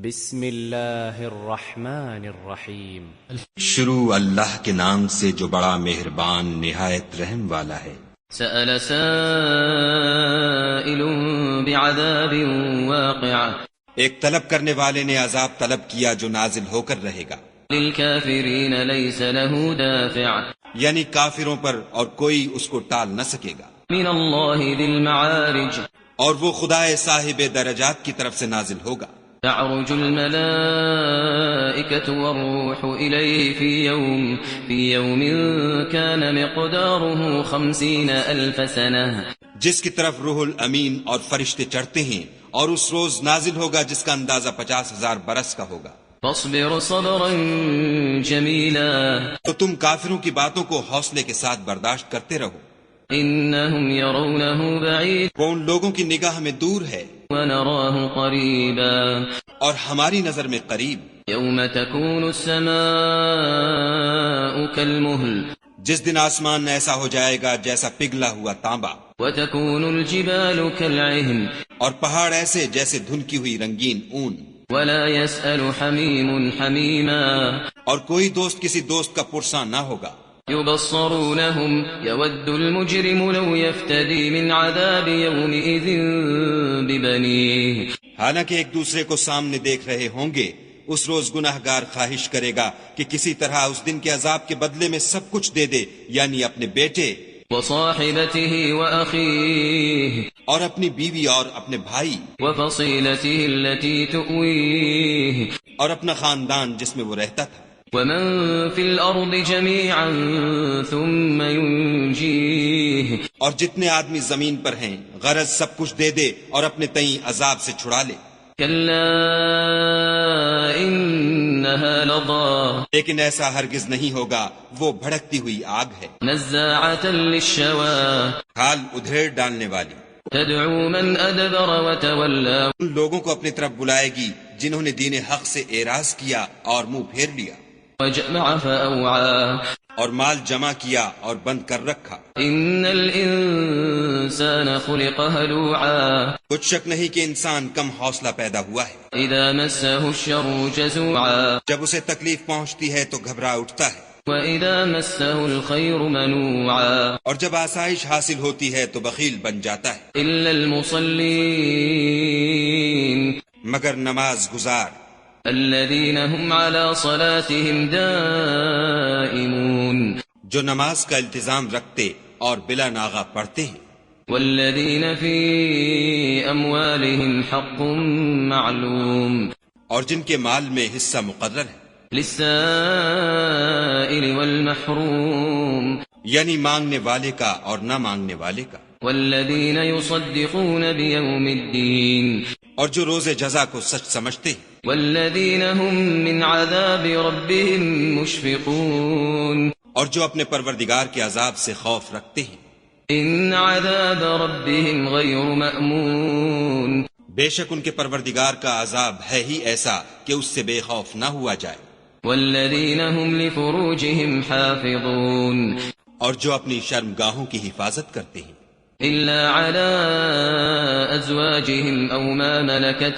بسم اللہ الرحمن الرحیم شروع اللہ کے نام سے جو بڑا مہربان نہایت رحم والا ہے۔ سأل سائل بعذاب واقع، ایک طلب کرنے والے نے عذاب طلب کیا جو نازل ہو کر رہے گا۔ للكافرین لیس له دافع، یعنی کافروں پر اور کوئی اس کو ٹال نہ سکے گا۔ من اللہ ذی المعارج، اور وہ خدائے صاحب درجات کی طرف سے نازل ہوگا۔ تعرج الملائکة والروح الیہ فی یوم کان مقدارہ 50,000 سنہ، جس کی طرف روح الامین اور فرشتے چڑھتے ہیں، اور اس روز نازل ہوگا جس کا اندازہ 50,000 برس کا ہوگا۔ فاصبر صبرا جمیلا، تو تم کافروں کی باتوں کو حوصلے کے ساتھ برداشت کرتے رہو۔ انہم یرونہ بعید وہ ان لوگوں کی نگاہ میں دور ہے ونراہ قریبا، اور ہماری نظر میں قریب۔ یوم تکون السماء کالمہل، جس دن آسمان ایسا ہو جائے گا جیسا پگھلا ہوا تانبا، وتکون الجبال کالعہن، اور پہاڑ ایسے جیسے دھنکی ہوئی رنگین اون، ولا يسأل حمیم حمیما، اور کوئی دوست کسی دوست کا پرساں نہ ہوگا۔ یبصرونہم یود المجرم لو یفتدی من عذاب یومئذ ببنیہ، حالانکہ ایک دوسرے کو سامنے دیکھ رہے ہوں گے، اس روز گناہگار خواہش کرے گا کہ کسی طرح اس دن کے عذاب کے بدلے میں سب کچھ دے دے، یعنی اپنے بیٹے وصاحبته وأخیہ، اور اپنی بیوی اور اپنے بھائی، وفصیلته التي تؤویہ، اور اپنا خاندان جس میں وہ رہتا تھا، ومن في الأرض جميعا ثم ينجيه، اور جتنے آدمی زمین پر ہیں غرض سب کچھ دے دے اور اپنے تئیں عذاب سے چھڑا لے۔ كلا إنها لظى، لیکن ایسا ہرگز نہیں ہوگا، وہ بھڑکتی ہوئی آگ ہے، نزاعة للشوى، حال ادھیڑ ڈالنے والی۔ تدعو من أدبر وتولى، ان لوگوں کو اپنی طرف بلائے گی جنہوں نے دین حق سے اعراض کیا اور منہ پھیر لیا، وجمع فأوعى، اور مال جمع کیا اور بند کر رکھا۔ إن الإنسان خلق هلوعا، کچھ شک نہیں کہ انسان کم حوصلہ پیدا ہوا ہے، إذا مسه الشر جزوعا، جب اسے تکلیف پہنچتی ہے تو گھبرا اٹھتا ہے، وإذا مسه الخير منوعا، اور جب آسائش حاصل ہوتی ہے تو بخیل بن جاتا ہے، إلا المصلين مگر نماز گزار، الذين هم على صلاتهم دائمون، جو نماز کا التزام رکھتے اور بلا ناغہ پڑھتے ہیں، والذين في أموالهم حق معلوم، اور جن کے مال میں حصہ مقرر ہے، للسائل والمحروم، یعنی مانگنے والے کا اور نہ مانگنے والے کا، والذين يصدقون بيوم الدين، اور جو روز جزا کو سچ سمجھتے ہیں، والذين هم من عذاب ربهم مشفقون، اور جو اپنے پروردگار کے عذاب سے خوف رکھتے ہیں۔ ان عذاب ربهم غیر مأمون، بے شک ان کے پروردگار کا عذاب ہے ہی ایسا کہ اس سے بے خوف نہ ہوا جائے۔ والذین هم لفروجهم حافظون، اور جو اپنی شرمگاہوں کی حفاظت کرتے ہیں، الا على ازواجهم او ما ملكت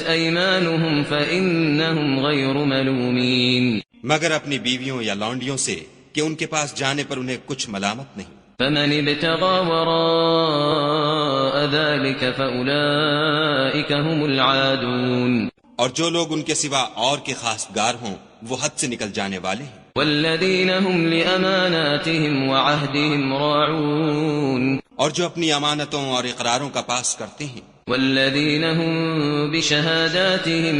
ايمانهم فانهم غير ملومين، مگر اپنی بیویوں یا لونڈیوں سے کہ ان کے پاس جانے پر انہیں کچھ ملامت نہیں۔ فمن ابتغى وراء ذلك فاولئك هم العادون، اور جو لوگ ان کے سوا اور کے خاصگار ہوں وہ حد سے نکل جانے والے ہیں۔ والذین هم لأماناتهم وعهدهم راعون، اور جو اپنی امانتوں اور اقراروں کا پاس کرتے ہیں، والذین هم بشهاداتهم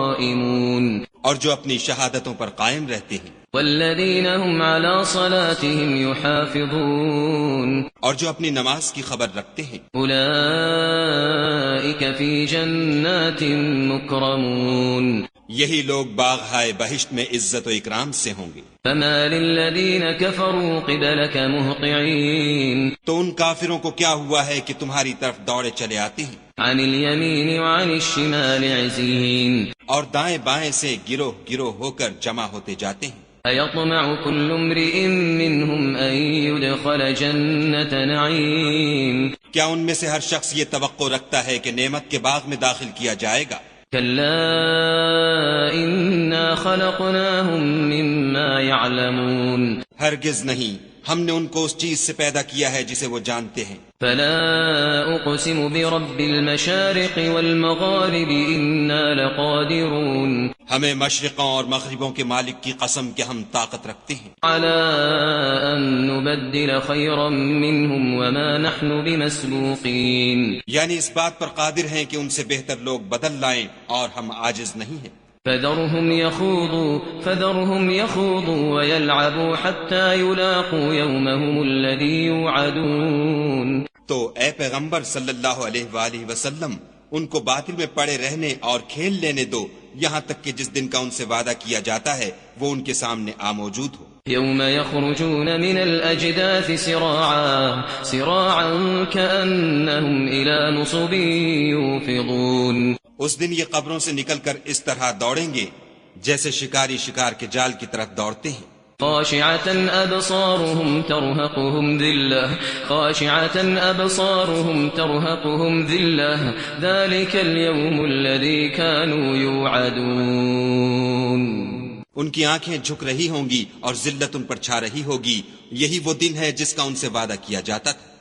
قائمون، اور جو اپنی شہادتوں پر قائم رہتے ہیں، والذین هم على صلاتهم يحافظون، اور جو اپنی نماز کی خبر رکھتے ہیں، اولئک فی جنات مکرمون، یہی لوگ باغ ہائے بہشت میں عزت و اکرام سے ہوں گے۔ فما للذین کفروا قبلک مہطعین، تو ان کافروں کو کیا ہوا ہے کہ تمہاری طرف دوڑے چلے آتے ہیں، عن الیمین وعن الشمال عزین، اور دائیں بائیں سے گروہ گروہ ہو کر جمع ہوتے جاتے ہیں۔ أيطمع كل امرئ منهم أن يدخل جنة نعيم کیا ان میں سے ہر شخص یہ توقع رکھتا ہے کہ نعمت کے باغ میں داخل کیا جائے گا؟ كلا إنا خلقناهم مما يعلمون ہرگز نہیں، ہم نے ان کو اس چیز سے پیدا کیا ہے جسے وہ جانتے ہیں۔ فلا أقسم برب المشارق والمغارب إنا لقادرون ہمیں مشرقوں اور مغربوں کے مالک کی قسم کہ ہم طاقت رکھتے ہیں على أن نبدل خيرا منهم وما نحن بمسبوقين یعنی اس بات پر قادر ہیں کہ ان سے بہتر لوگ بدل لائیں اور ہم عاجز نہیں ہیں۔ فذرهم يخوضوا ويلعبوا حتى يلاقوا يومهم الذي يوعدون تو اے پیغمبر صلی اللہ علیہ وآلہ وسلم ان کو باطل میں پڑے رہنے اور کھیل لینے دو یہاں تک کہ جس دن کا ان سے وعدہ کیا جاتا ہے وہ ان کے سامنے موجود ہو۔ يوم يخرجون من الأجداث سراعا كأنهم إلى نصب يوفضون اس دن یہ قبروں سے نکل کر اس طرح دوڑیں گے جیسے شکاری شکار کے جال کی طرف دوڑتے ہیں۔ خاشعة أبصارهم ترهقهم ذلة ذلك اليوم الذي كانوا يوعدون ان کی آنکھیں جھک رہی ہوں گی اور ذلت ان پر چھا رہی ہوگی، یہی وہ دن ہے جس کا ان سے وعدہ کیا جاتا تھا۔